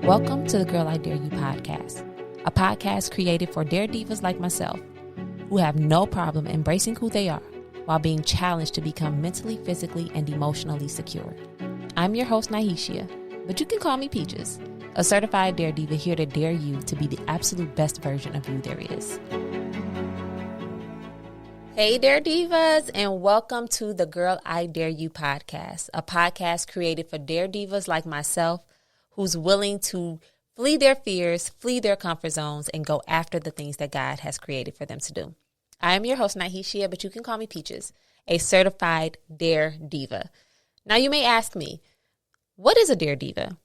Welcome to the Girl I Dare You podcast, a podcast created for Dare Divas like myself who have no problem embracing who they are while being challenged to become mentally, physically, and emotionally secure. I'm your host, Nyheshia, but you can call me Peaches, a certified Dare Diva here to dare you to be the absolute best version of you there is. Hey Dare Divas, and welcome to the Girl I Dare You podcast, a podcast created for Dare Divas like myself who's willing to flee their fears, flee their comfort zones, and go after the things that God has created for them to do. I am your host, Nyheshia, but you can call me Peaches, a certified Dare Diva. Now you may ask me, what is a Dare Diva?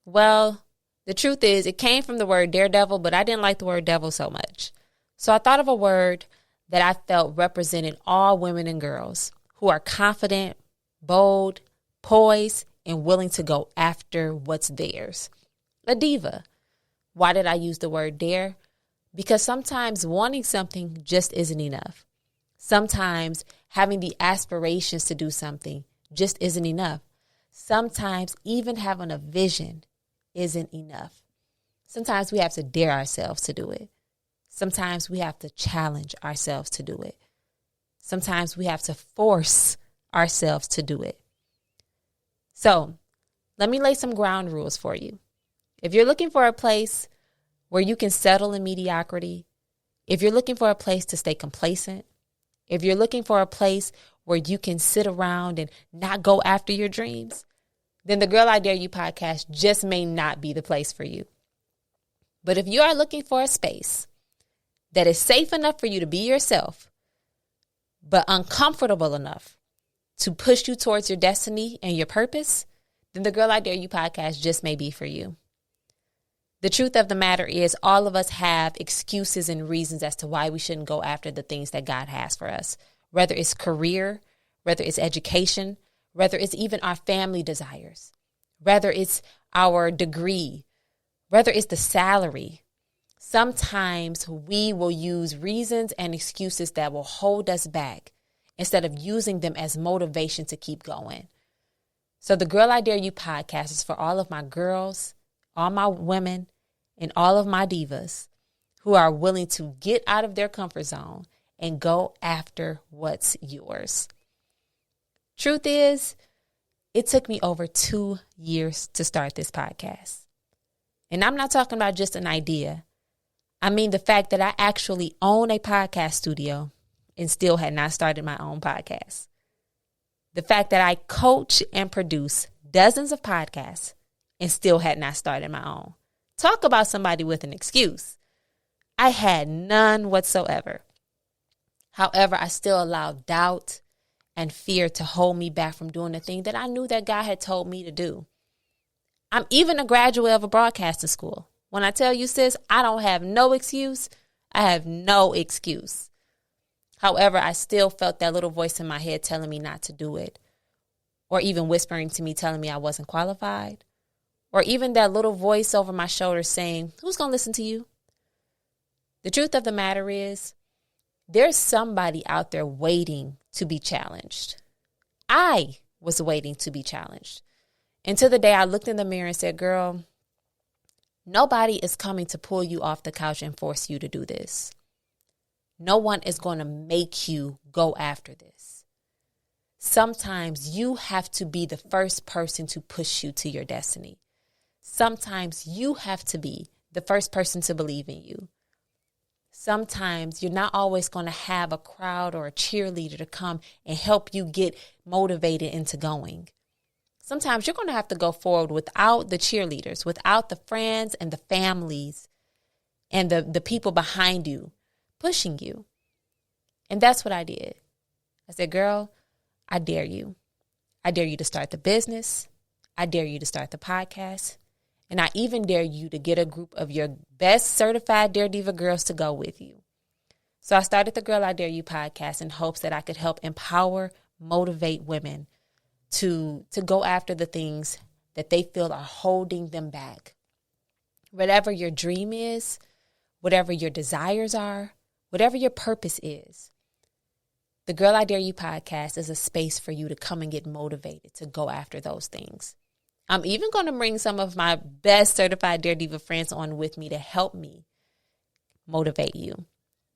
Well, the truth is it came from the word daredevil, but I didn't like the word devil so much. So I thought of a word that I felt represented all women and girls who are confident, bold, poised, and willing to go after what's theirs. A diva. Why did I use the word dare? Because sometimes wanting something just isn't enough. Sometimes having the aspirations to do something just isn't enough. Sometimes even having a vision isn't enough. Sometimes we have to dare ourselves to do it. Sometimes we have to challenge ourselves to do it. Sometimes we have to force ourselves to do it. So let me lay some ground rules for you. If you're looking for a place where you can settle in mediocrity, if you're looking for a place to stay complacent, if you're looking for a place where you can sit around and not go after your dreams, then the Girl I Dare You podcast just may not be the place for you. But if you are looking for a space that is safe enough for you to be yourself, but uncomfortable enough to push you towards your destiny and your purpose, then the Girl I Dare You podcast just may be for you. The truth of the matter is all of us have excuses and reasons as to why we shouldn't go after the things that God has for us, whether it's career, whether it's education, whether it's even our family desires, whether it's our degree, whether it's the salary. Sometimes we will use reasons and excuses that will hold us back instead of using them as motivation to keep going. So the Girl I Dare You podcast is for all of my girls, all my women, and all of my divas who are willing to get out of their comfort zone and go after what's yours. Truth is, it took me over 2 years to start this podcast. And I'm not talking about just an idea. I mean the fact that I actually own a podcast studio and still had not started my own podcast. The fact that I coach and produce dozens of podcasts and still had not started my own. Talk about somebody with an excuse. I had none whatsoever. However, I still allowed doubt and fear to hold me back from doing the thing that I knew that God had told me to do. I'm even a graduate of a broadcasting school. When I tell you, sis, I don't have no excuse. I have no excuse. However, I still felt that little voice in my head telling me not to do it, or even whispering to me telling me I wasn't qualified, or even that little voice over my shoulder saying, who's going to listen to you? The truth of the matter is, there's somebody out there waiting to be challenged. I was waiting to be challenged. Until the day I looked in the mirror and said, girl, nobody is coming to pull you off the couch and force you to do this. No one is going to make you go after this. Sometimes you have to be the first person to push you to your destiny. Sometimes you have to be the first person to believe in you. Sometimes you're not always going to have a crowd or a cheerleader to come and help you get motivated into going. Sometimes you're going to have to go forward without the cheerleaders, without the friends and the families and the people behind you pushing you. And that's what I did. I said, girl, I dare you. I dare you to start the business. I dare you to start the podcast. And I even dare you to get a group of your best certified Dare Diva girls to go with you. So I started the Girl I Dare You podcast in hopes that I could help empower, motivate women to go after the things that they feel are holding them back. Whatever your dream is, whatever your desires are, whatever your purpose is, the Girl I Dare You podcast is a space for you to come and get motivated to go after those things. I'm even going to bring some of my best certified Dare Diva friends on with me to help me motivate you.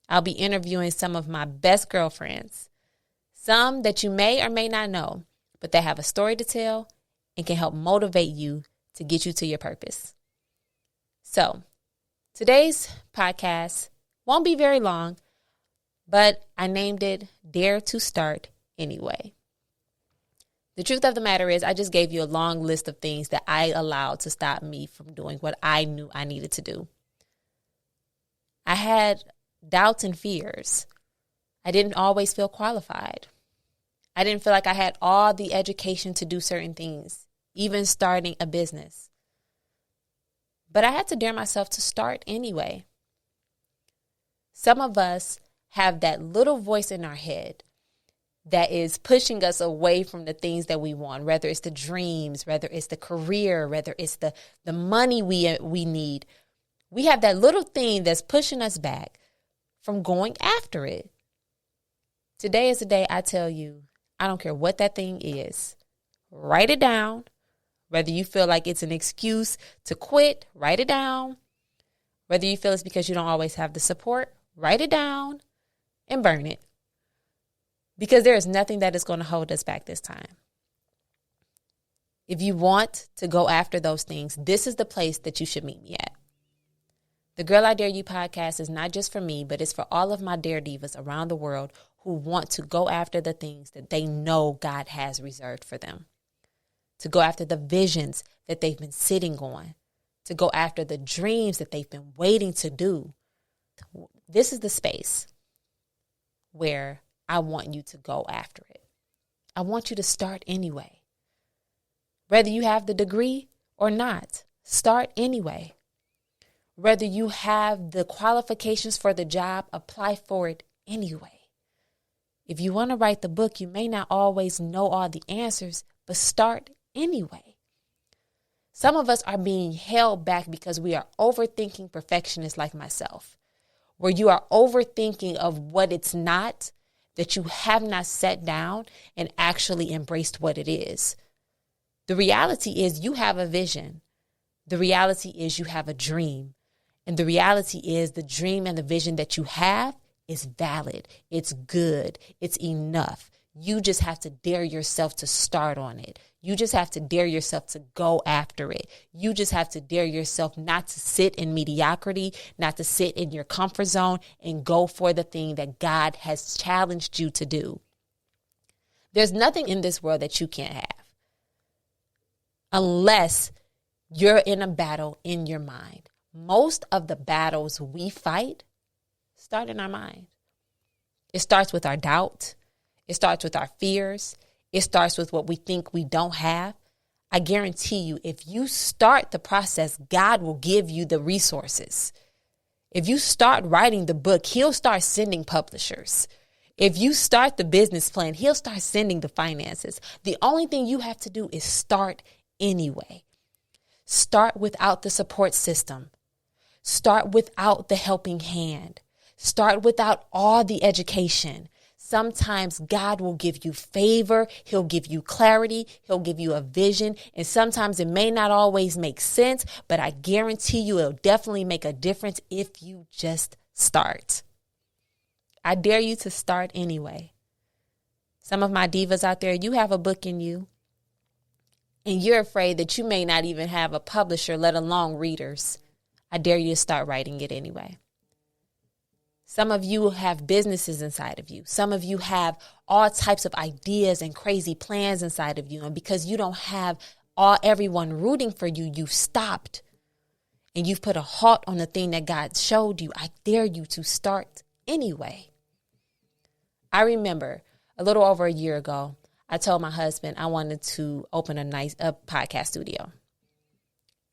I'll be interviewing some of my best girlfriends, some that you may or may not know, but they have a story to tell and can help motivate you to get you to your purpose. So today's podcast won't be very long, but I named it Dare to Start Anyway. The truth of the matter is I just gave you a long list of things that I allowed to stop me from doing what I knew I needed to do. I had doubts and fears. I didn't always feel qualified. I didn't feel like I had all the education to do certain things, even starting a business. But I had to dare myself to start anyway. Some of us have that little voice in our head that is pushing us away from the things that we want, whether it's the dreams, whether it's the career, whether it's the money we need. We have that little thing that's pushing us back from going after it. Today is the day I tell you, I don't care what that thing is. Write it down. Whether you feel like it's an excuse to quit, write it down. Whether you feel it's because you don't always have the support, write it down and burn it. Because there is nothing that is going to hold us back this time. If you want to go after those things, this is the place that you should meet me at. The Girl I Dare You podcast is not just for me, but it's for all of my Dare Divas around the world who want to go after the things that they know God has reserved for them. To go after the visions that they've been sitting on. To go after the dreams that they've been waiting to do. This is the space where I want you to go after it. I want you to start anyway. Whether you have the degree or not, start anyway. Whether you have the qualifications for the job, apply for it anyway. If you want to write the book, you may not always know all the answers, but start anyway. Some of us are being held back because we are overthinking perfectionists like myself, where you are overthinking of what it's not, that you have not sat down and actually embraced what it is. The reality is you have a vision. The reality is you have a dream. And the reality is the dream and the vision that you have is valid. It's good. It's enough. You just have to dare yourself to start on it. You just have to dare yourself to go after it. You just have to dare yourself not to sit in mediocrity, not to sit in your comfort zone, and go for the thing that God has challenged you to do. There's nothing in this world that you can't have unless you're in a battle in your mind. Most of the battles we fight start in our mind. It starts with our doubt. It starts with our fears. It starts with what we think we don't have. I guarantee you, if you start the process, God will give you the resources. If you start writing the book, He'll start sending publishers. If you start the business plan, He'll start sending the finances. The only thing you have to do is start anyway. Start without the support system. Start without the helping hand. Start without all the education. Sometimes God will give you favor. He'll give you clarity. He'll give you a vision. And sometimes it may not always make sense, but I guarantee you it'll definitely make a difference if you just start. I dare you to start anyway. Some of my divas out there, you have a book in you, and you're afraid that you may not even have a publisher, let alone readers. I dare you to start writing it anyway. Some of you have businesses inside of you. Some of you have all types of ideas and crazy plans inside of you. And because you don't have everyone rooting for you, you've stopped and you've put a halt on the thing that God showed you. I dare you to start anyway. I remember a little over a year ago, I told my husband I wanted to open a podcast studio.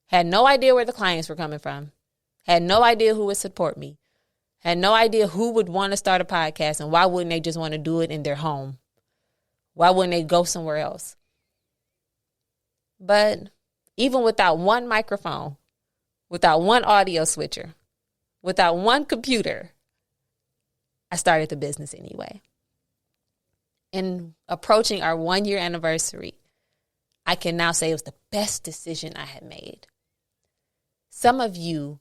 Had no idea where the clients were coming from. Had no idea who would support me. Had no idea who would want to start a podcast, and why wouldn't they just want to do it in their home? Why wouldn't they go somewhere else? But even without one microphone, without one audio switcher, without one computer, I started the business anyway. And approaching our 1-year anniversary, I can now say it was the best decision I had made. Some of you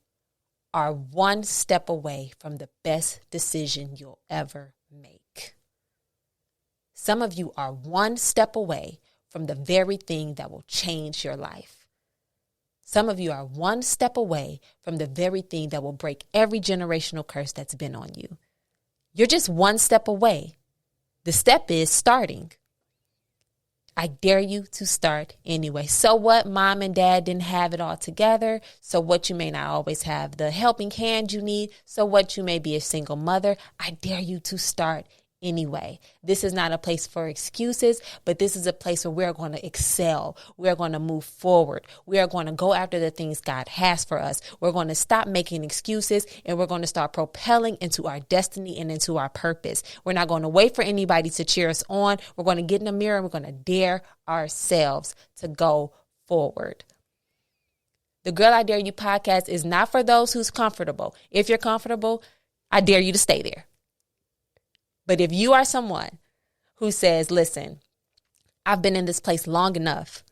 are one step away from the best decision you'll ever make. Some of you are one step away from the very thing that will change your life. Some of you are one step away from the very thing that will break every generational curse that's been on you. You're just one step away. The step is starting. I dare you to start anyway. So what? Mom and dad didn't have it all together. So what? You may not always have the helping hand you need. So what? You may be a single mother. I dare you to start anyway. This is not a place for excuses, but this is a place where we're going to excel. We're going to move forward. We are going to go after the things God has for us. We're going to stop making excuses, and we're going to start propelling into our destiny and into our purpose. We're not going to wait for anybody to cheer us on. We're going to get in the mirror and we're going to dare ourselves to go forward. The Girl I Dare You podcast is not for those who's comfortable. If you're comfortable, I dare you to stay there. But if you are someone who says, listen, I've been in this place long enough.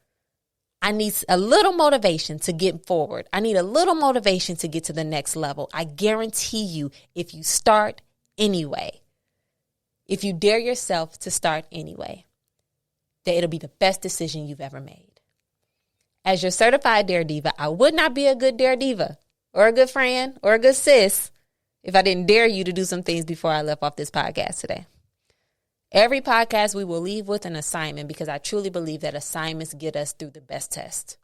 I need a little motivation to get forward. I need a little motivation to get to the next level. I guarantee you, if you start anyway, if you dare yourself to start anyway, that it'll be the best decision you've ever made. As your certified Dare Diva, I would not be a good Dare Diva or a good friend or a good sis if I didn't dare you to do some things before I left off this podcast today. Every podcast we will leave with an assignment because I truly believe that assignments get us through the best test.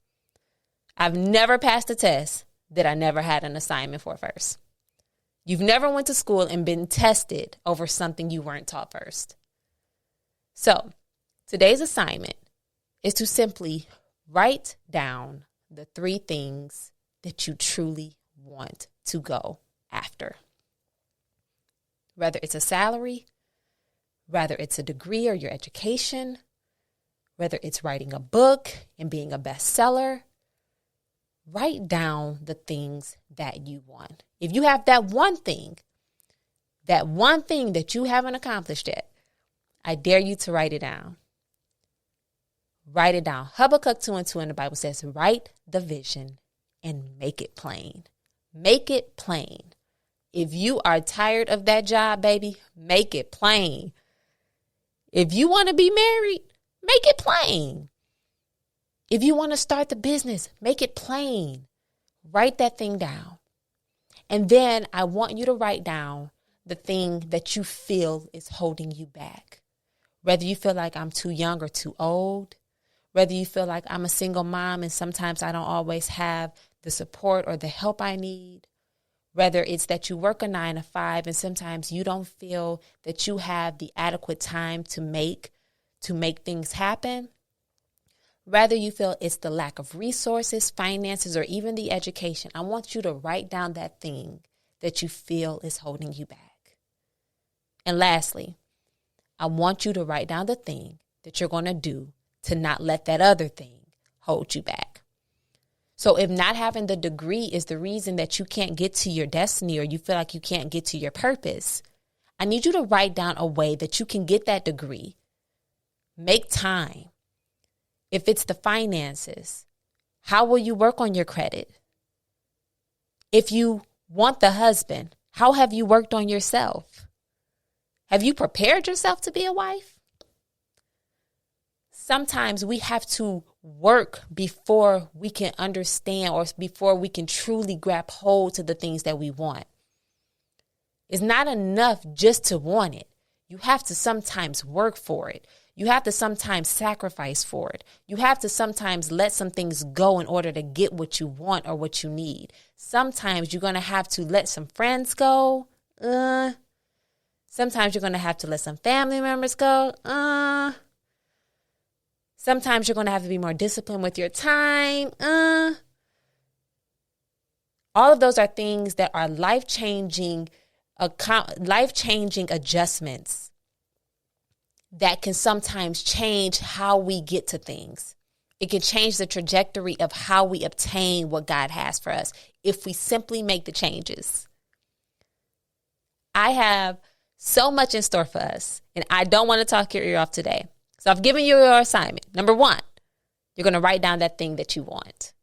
I've never passed a test that I never had an assignment for first. You've never went to school and been tested over something you weren't taught first. So today's assignment is to simply write down the 3 things that you truly want to go after. Whether it's a salary, whether it's a degree or your education, whether it's writing a book and being a bestseller, write down the things that you want. If you have that one thing that you haven't accomplished yet, I dare you to write it down. Write it down. Habakkuk 2:2 in the Bible says, write the vision and make it plain. Make it plain. If you are tired of that job, baby, make it plain. If you want to be married, make it plain. If you want to start the business, make it plain. Write that thing down. And then I want you to write down the thing that you feel is holding you back. Whether you feel like I'm too young or too old, whether you feel like I'm a single mom and sometimes I don't always have the support or the help I need, whether it's that you work a 9 to 5 and sometimes you don't feel that you have the adequate time to make things happen, whether you feel it's the lack of resources, finances, or even the education, I want you to write down that thing that you feel is holding you back. And lastly, I want you to write down the thing that you're going to do to not let that other thing hold you back. So if not having the degree is the reason that you can't get to your destiny or you feel like you can't get to your purpose, I need you to write down a way that you can get that degree. Make time. If it's the finances, how will you work on your credit? If you want the husband, how have you worked on yourself? Have you prepared yourself to be a wife? Sometimes we have to work before we can understand or before we can truly grab hold to the things that we want. It's not enough just to want it. You have to sometimes work for it. You have to sometimes sacrifice for it. You have to sometimes let some things go in order to get what you want or what you need. Sometimes you're going to have to let some friends go. Sometimes you're going to have to let some family members go. Sometimes you're going to have to be more disciplined with your time. All of those are things that are life-changing adjustments that can sometimes change how we get to things. It can change the trajectory of how we obtain what God has for us if we simply make the changes. I have so much in store for us, and I don't want to talk your ear off today. So I've given you your assignment. Number 1, You're going to write down that thing that you want.